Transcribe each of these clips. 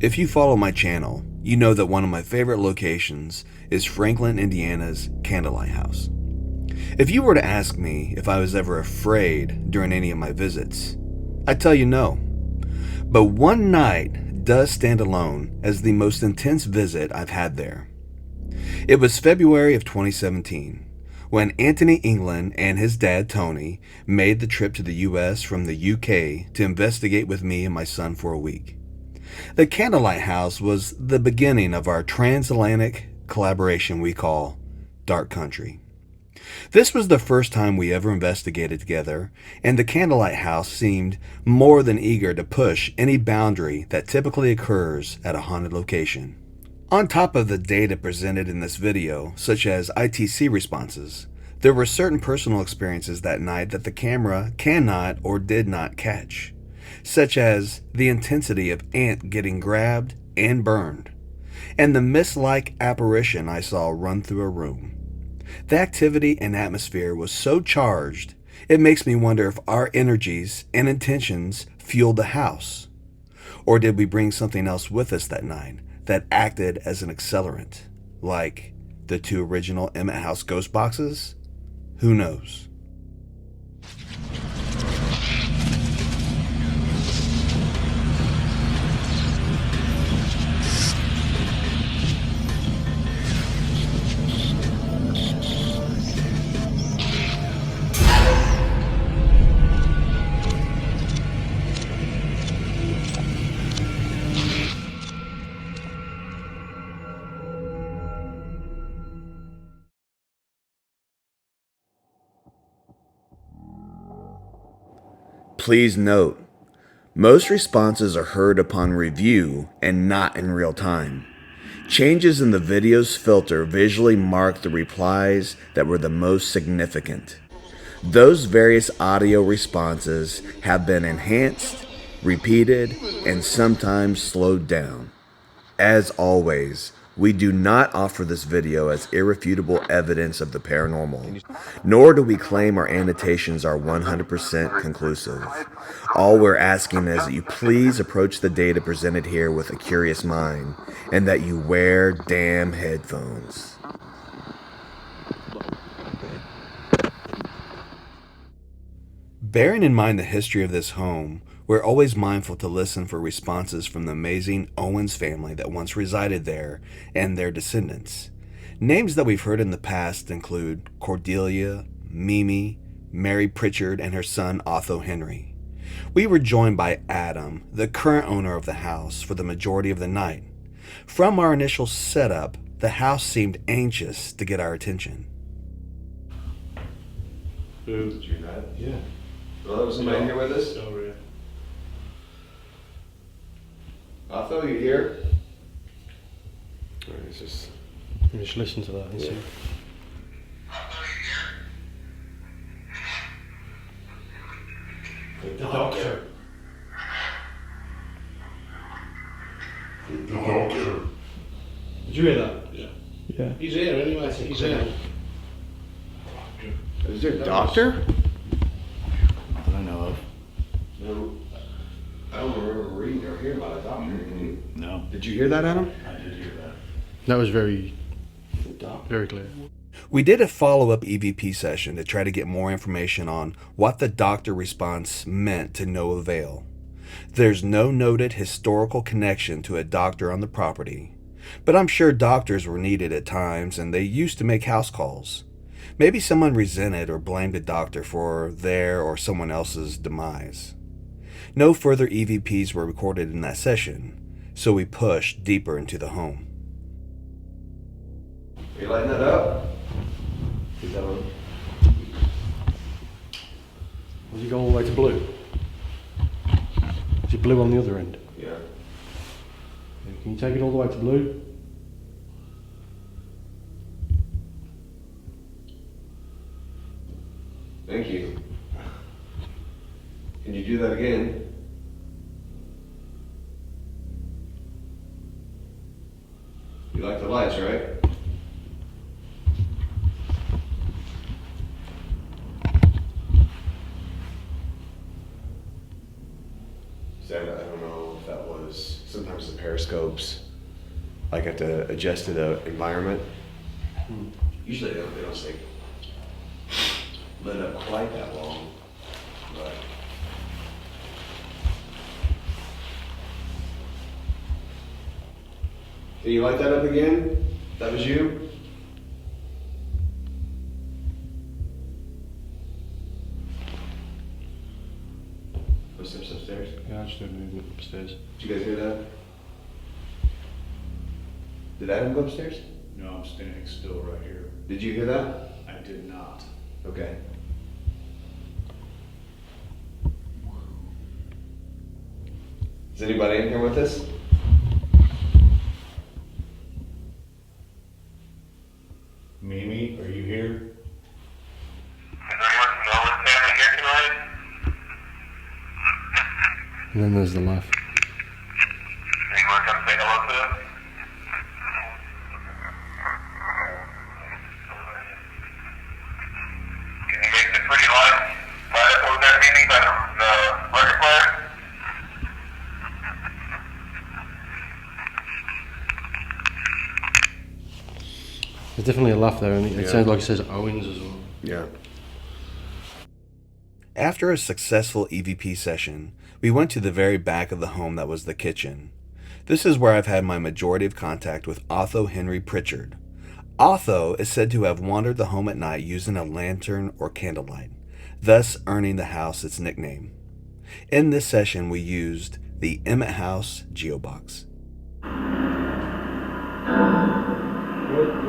If you follow my channel, you know that one of my favorite locations is Franklin, Indiana's Candlelight House. If you were to ask me if I was ever afraid during any of my visits, I'd tell you no. But one night does stand alone as the most intense visit I've had there. It was February of 2017 when Anthony England and his dad Tony made the trip to the US from the UK to investigate with me and my son for a week. The Candlelight House was the beginning of our transatlantic collaboration we call Dark Country. This was the first time we ever investigated together, and the Candlelight House seemed more than eager to push any boundary that typically occurs at a haunted location. On top of the data presented in this video, such as ITC responses, there were certain personal experiences that night that the camera cannot or did not catch, such as the intensity of Ant getting grabbed and burned, and the mist-like apparition I saw run through a room. The activity and atmosphere was so charged, it makes me wonder if our energies and intentions fueled the house, or did we bring something else with us that night that acted as an accelerant, like the 2 original Emmett House ghost boxes? Who knows? Please note, most responses are heard upon review and not in real time. Changes in the video's filter visually mark the replies that were the most significant. Those various audio responses have been enhanced, repeated, and sometimes slowed down. As always, we do not offer this video as irrefutable evidence of the paranormal, nor do we claim our annotations are 100% conclusive. All we're asking is that you please approach the data presented here with a curious mind, and that you wear damn headphones. Bearing in mind the history of this home, we're always mindful to listen for responses from the amazing Owens family that once resided there and their descendants. Names that we've heard in the past include Cordelia, Mimi, Mary Pritchard, and her son Otho Henry. We were joined by Adam, the current owner of the house, for the majority of the night. From our initial setup, the house seemed anxious to get our attention. Did you hear that? Yeah. Well, there was somebody here with us? Over here. Otho, you here? Alright, let's just listen to that and see. The doctor. The doctor. Did you hear that? Yeah. Yeah. He's here anyway, he's here. Is there a doctor? I don't know of. No, I don't remember reading or hearing about a doctor. No. Did you hear that, Adam? I did hear that. That was very clear. We did a follow-up EVP session to try to get more information on what the doctor response meant to no avail. There's no noted historical connection to a doctor on the property, but I'm sure doctors were needed at times and they used to make house calls. Maybe someone resented or blamed a doctor for their or someone else's demise. No further EVPs were recorded in that session, so we pushed deeper into the home. Are you lighting that up? Is that on? Does it go all the way to blue? Is it blue on the other end? Yeah. Can you take it all the way to blue? Thank you. Can you do that again? You like the lights, right? Stand up. I don't know if that was, sometimes the periscopes, like have to adjust to the environment. Usually they don't stay lit up quite that long, but. Can you light that up again? That was you? Footsteps upstairs? Yeah, I just heard movement upstairs. Did you guys hear that? Did Adam go upstairs? No, I'm standing still right here. Did you hear that? I did not. Okay. Is anybody in here with us? Mimi, are you here? And then there's the left. There's definitely a laugh there, and it sounds like it says Owens as well. Yeah. After a successful EVP session, we went to the very back of the home that was the kitchen. This is where I've had my majority of contact with Otho Henry Pritchard. Otho is said to have wandered the home at night using a lantern or candlelight, thus earning the house its nickname. In this session, we used the Emmett House Geobox.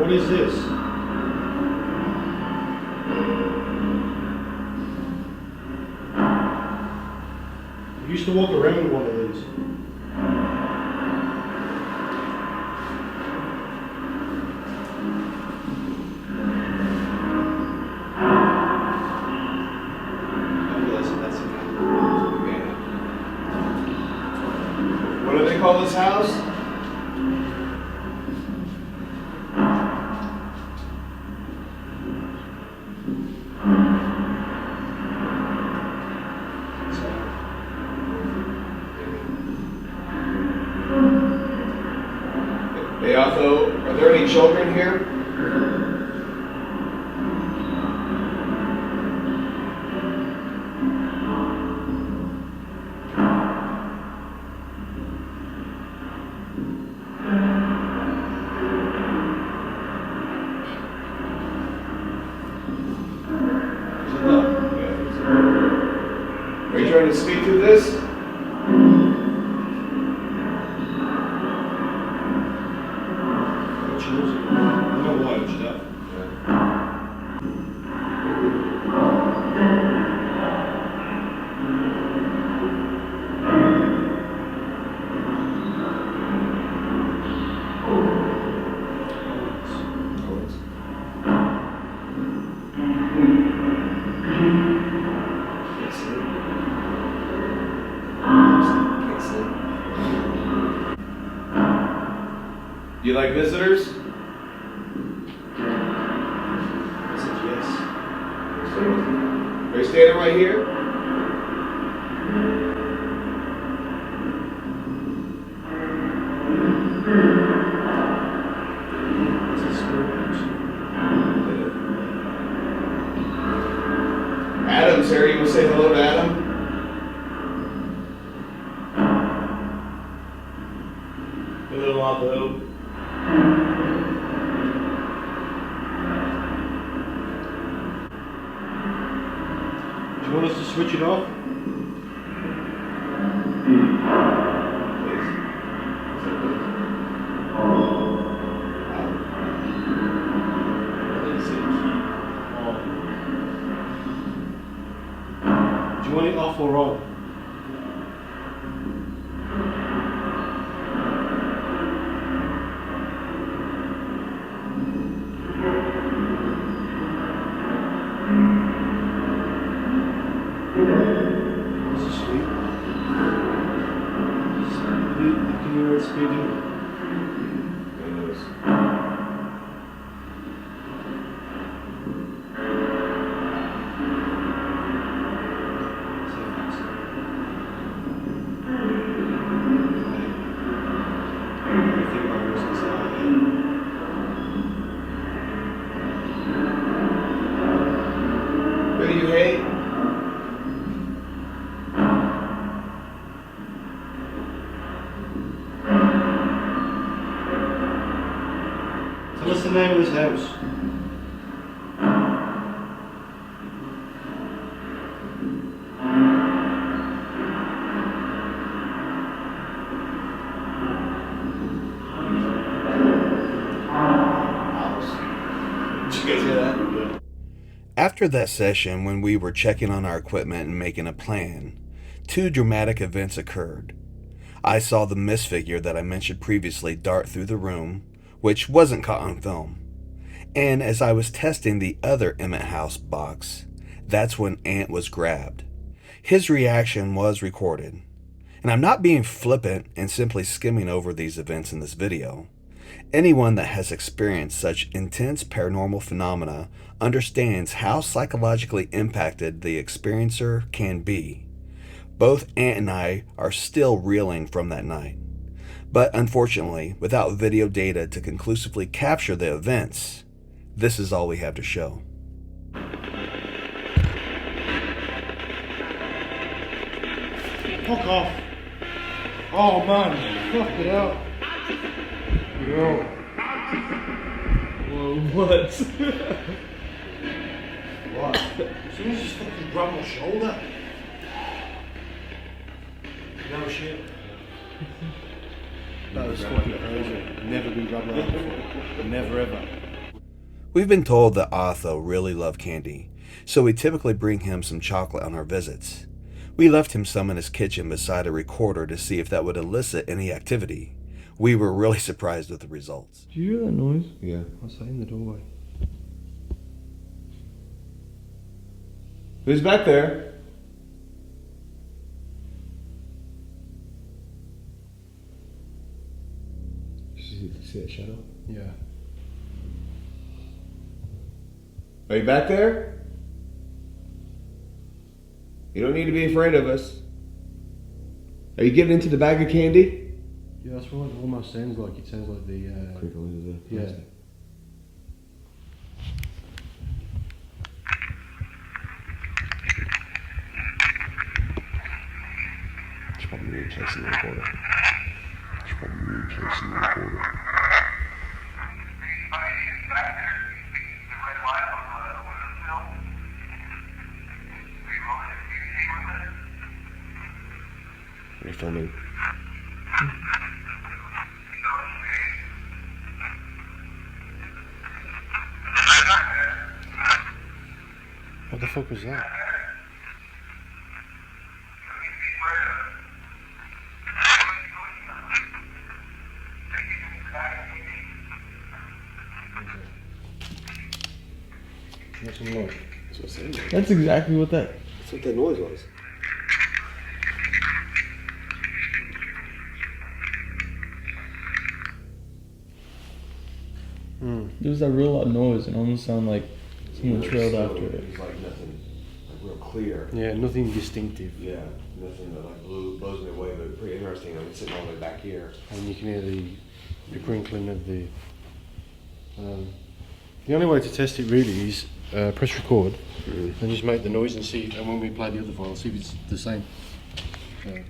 What is this? I used to walk around with one of these. What do they call this house? Hey Otho, are there any children here? Are you trying to speak to this? You like visitors? I said yes. Are you standing right here? Adam's here. You want to say hello to Adam? Hello, Otho. Do you want us to switch it off? Do you want it off or on? This is sweet. Can you hear it speaking? What's the name of this house? Did you guys hear that? After that session, when we were checking on our equipment and making a plan, two dramatic events occurred. I saw the mist figure that I mentioned previously dart through the room, which wasn't caught on film. And as I was testing the other Emmett House box, that's when Ant was grabbed. His reaction was recorded. And I'm not being flippant and simply skimming over these events in this video. Anyone that has experienced such intense paranormal phenomena understands how psychologically impacted the experiencer can be. Both Ant and I are still reeling from that night. But unfortunately, without video data to conclusively capture the events, this is all we have to show. Fuck off. Oh man, fuck it out. Yo. Whoa, what? What? Someone's just fucking grabbed my shoulder. No shit. That was fucking crazy. Never been grabbed like that before. Never ever. We've been told that Otho really loved candy, so we typically bring him some chocolate on our visits. We left him some in his kitchen beside a recorder to see if that would elicit any activity. We were really surprised with the results. Did you hear that noise? Yeah. What's that in the doorway? Who's back there? See that shadow? Yeah. Are you back there? You don't need to be afraid of us. Are you getting into the bag of candy? Yeah, that's what it almost sounds like. It sounds like the Crinkle into the yeah. plastic. It's probably me chasing the recorder. It's probably me chasing the recorder. Are you filming? What the fuck was that? That's some noise. That's what I'm saying. That's exactly what that. That's what that noise was. There was that real loud noise and almost sounded like someone trailed after it. It was like nothing, like real clear. Yeah, nothing distinctive. Yeah, nothing that like blows me away, but pretty interesting. I'm sitting all the way back here. And you can hear the crinkling of the. The only way to test it really is press record and just make the noise and see. And when we play the other file, see if it's the same. Okay.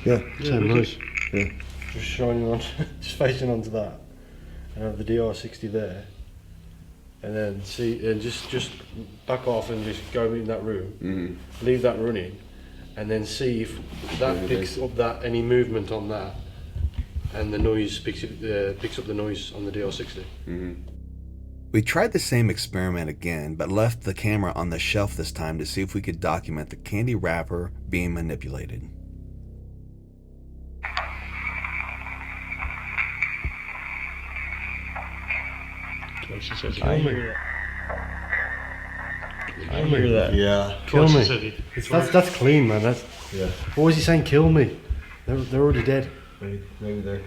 Yeah, Same noise. Yeah. Just shining on, just facing onto that, and have the DR60 there, and then see, and just back off and just go in that room, leave that running, and then see if that picks up that any movement on that, and the noise picks up the noise on the DR60. We tried the same experiment again, but left the camera on the shelf this time to see if we could document the candy wrapper being manipulated. She says, kill me. I hear that. Yeah. Kill me. That's clean, man. That's. Yeah. What was he saying? Kill me. They're already dead. Maybe they're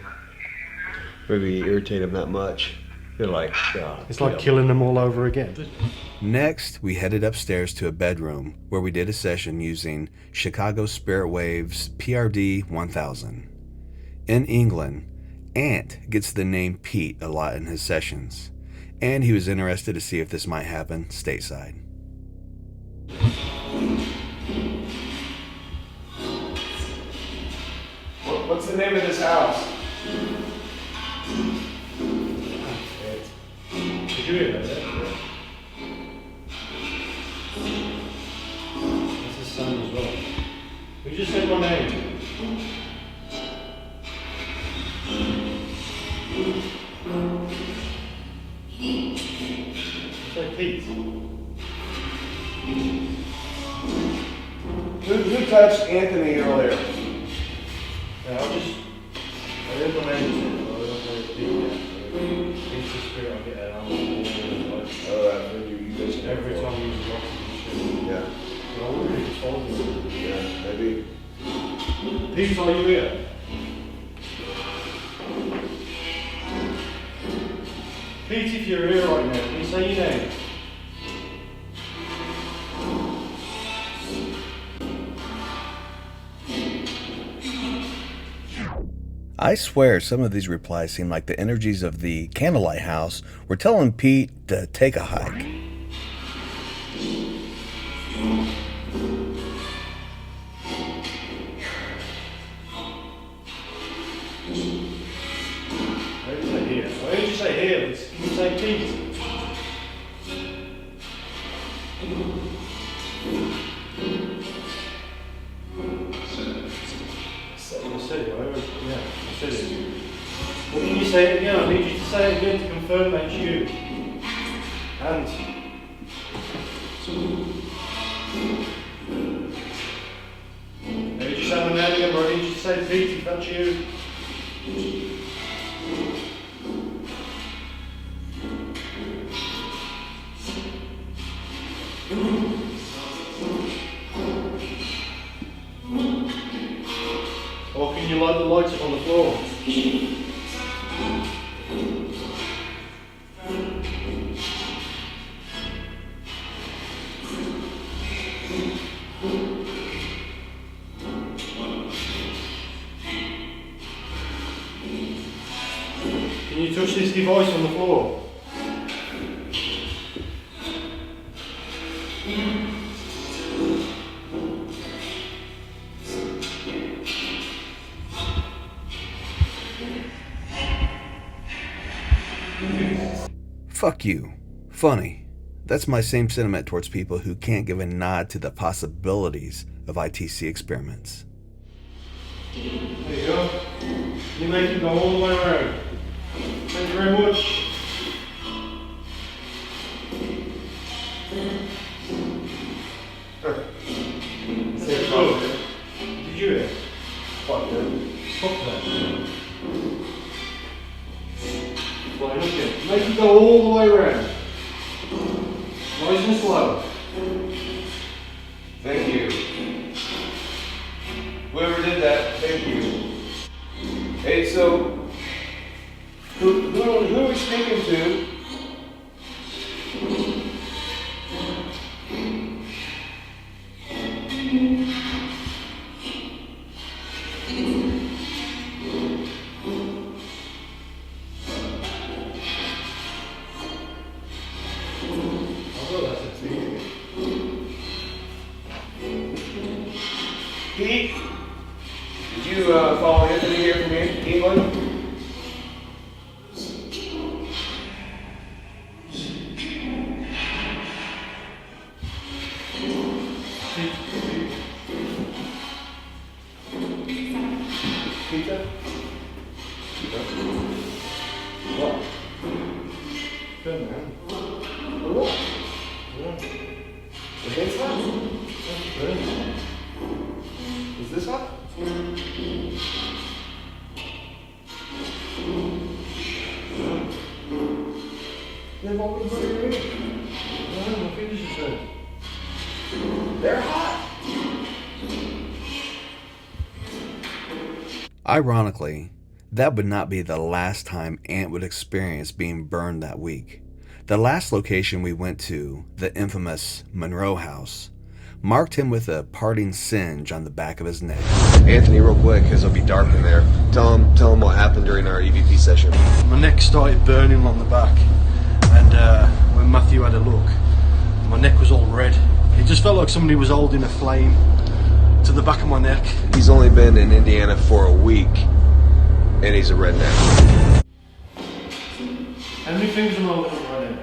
irritate them that much. They're like, It's like killing them all over again. Next, we headed upstairs to a bedroom where we did a session using Chicago Spirit Waves PRD 1000. In England, Ant gets the name Pete a lot in his sessions, and he was interested to see if this might happen stateside. What's the name of this house? Did you hear that? That's his sound as well. We just said my name. Say Pete. Who touched Anthony earlier? Yeah, I did my name. I don't know if Pete yet. Pete's the spirit I get out. Oh, you mentioned it Every before. time we rock the Yeah. show. I wonder if it's told me. Yeah, maybe. Pete, are you here? Pete, if you're here right now, can you say your name? I swear some of these replies seem like the energies of the Candlelight House were telling Pete to take a hike. Why did you say here? Why did you say here? Can you say Pete? I said it, yeah, I said it. Well, can you say it again? I need you to say it again to confirm that's you. And maybe just say my name again, but I need you to say Pete if that's you. Or can you light the lights up on the floor? Can you touch this device on the floor? Fuck you. Funny. That's my same sentiment towards people who can't give a nod to the possibilities of ITC experiments. There you go. You make it go all the way around. Thank you very much. Say hello. Did you hear? Fuck you. Fuck that. Right, okay. Make it go all the way around. Nice and slow. Thank you. Whoever did that, thank you. Hey, so who are we speaking to? Pete, did you follow Anthony here from England? Pizza? What? Good man. What? Yeah. The head's hot? That's good. Is this hot? Then what would you do? No, my fingers are turned. They're hot. Ironically, that would not be the last time Ant would experience being burned that week. The last location we went to, the infamous Monroe House, marked him with a parting singe on the back of his neck. Anthony, real quick, because it'll be dark in there. Tell him what happened during our EVP session. My neck started burning on the back, and when Matthew had a look, my neck was all red. It just felt like somebody was holding a flame to the back of my neck. He's only been in Indiana for a week, and he's a redneck. How many fingers am I looking at right now?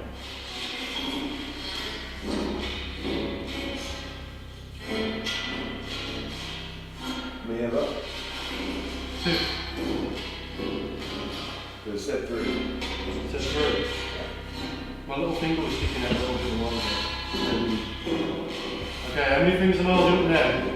May have up. 2. It said 3. It says 3. My little finger was sticking out a little bit longer. Okay, how many fingers am I looking at now?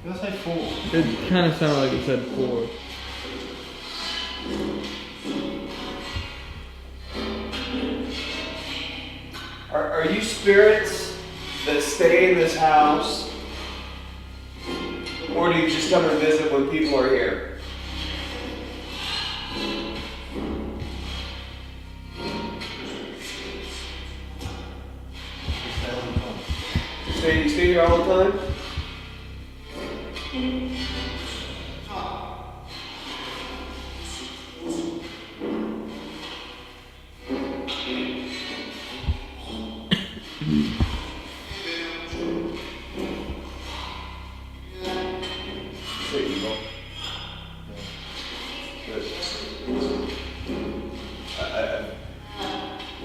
Did I say 4? It kind of sounded like it said 4. Are you spirits that stay in this house, or do you just come and visit when people are here? You stay here all the time?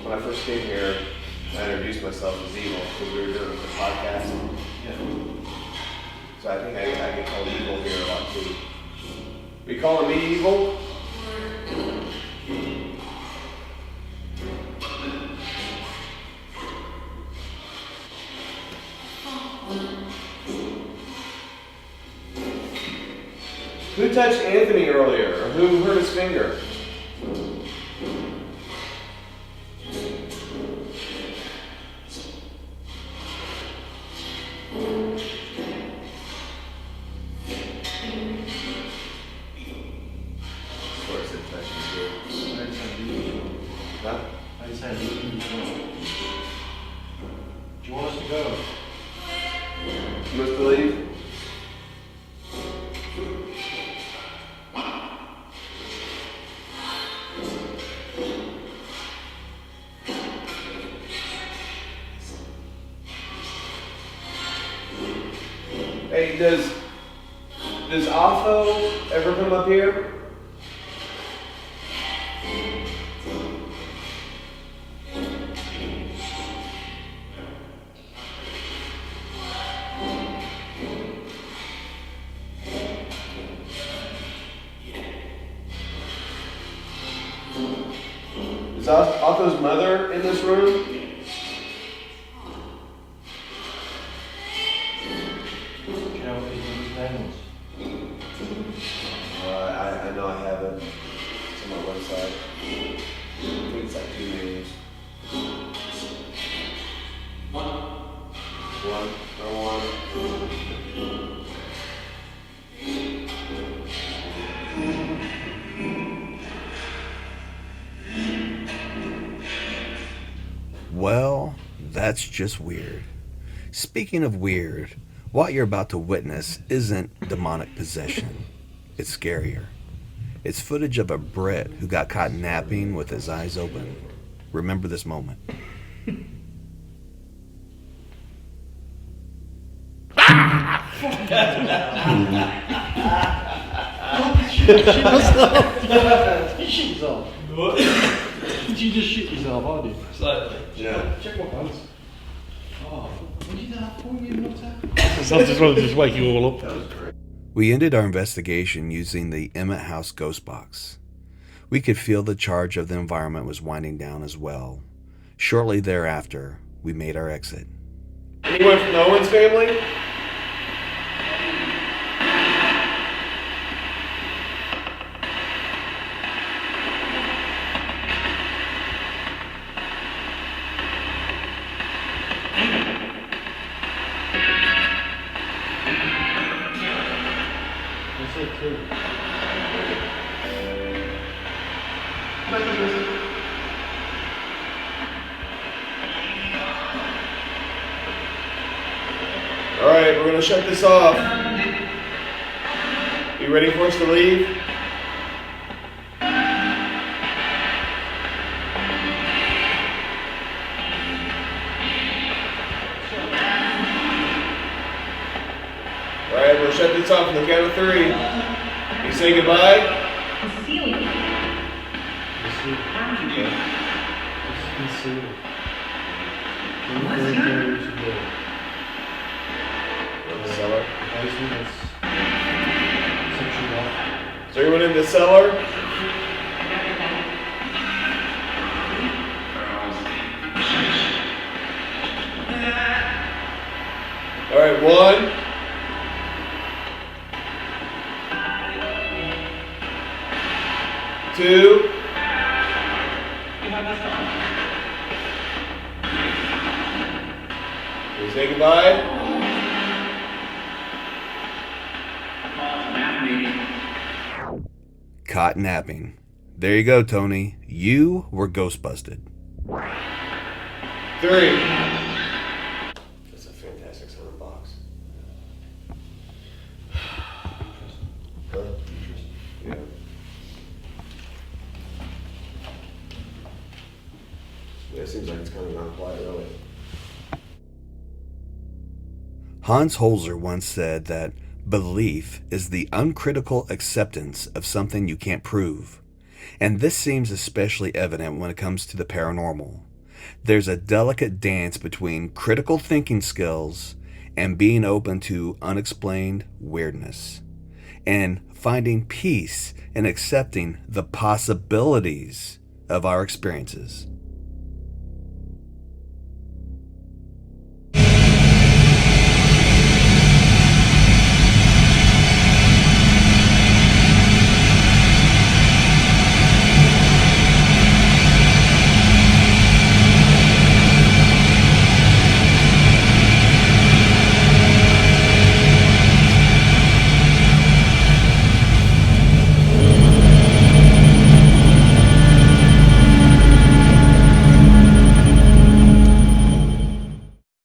When I first came here, I introduced myself as Evil because we were doing the podcast. Yeah. So I think I get called Evil here a lot too. Are you calling me Evil? Who touched Anthony earlier? Or who hurt his finger? Huh? I just had Do you want us to go? You must believe? Hey, does Otho ever come up here? Is Otto's mother in this room? I know I have it. It's on my website. I think it's like 2 names. One. Well, that's just weird. Speaking of weird, what you're about to witness isn't demonic possession. It's scarier. It's footage of a Brit who got caught napping with his eyes open. Remember this moment. Shit yourself. What? Did you just shit yourself, I did. Slightly. Yeah. Check my pants. Oh, what did that for you, nutter? I just wanted to wake you all up. We ended our investigation using the Emmett House ghost box. We could feel the charge of the environment was winding down as well. Shortly thereafter, we made our exit. Anyone from the Owens family? Alright, we're gonna shut this off. You ready for us to leave? Alright, we'll shut this off on the count of 3. You say goodbye? Cellar. So you went in the cellar? Alright, 1. 2. You say goodbye? Caught napping. There you go, Tony. You were ghostbusted. 3. That's a fantastic sounding box. Huh? Yeah. Yeah, it seems like it's kind of not quiet, really. Hans Holzer once said that belief is the uncritical acceptance of something you can't prove. And this seems especially evident when it comes to the paranormal. There's a delicate dance between critical thinking skills and being open to unexplained weirdness, and finding peace in accepting the possibilities of our experiences.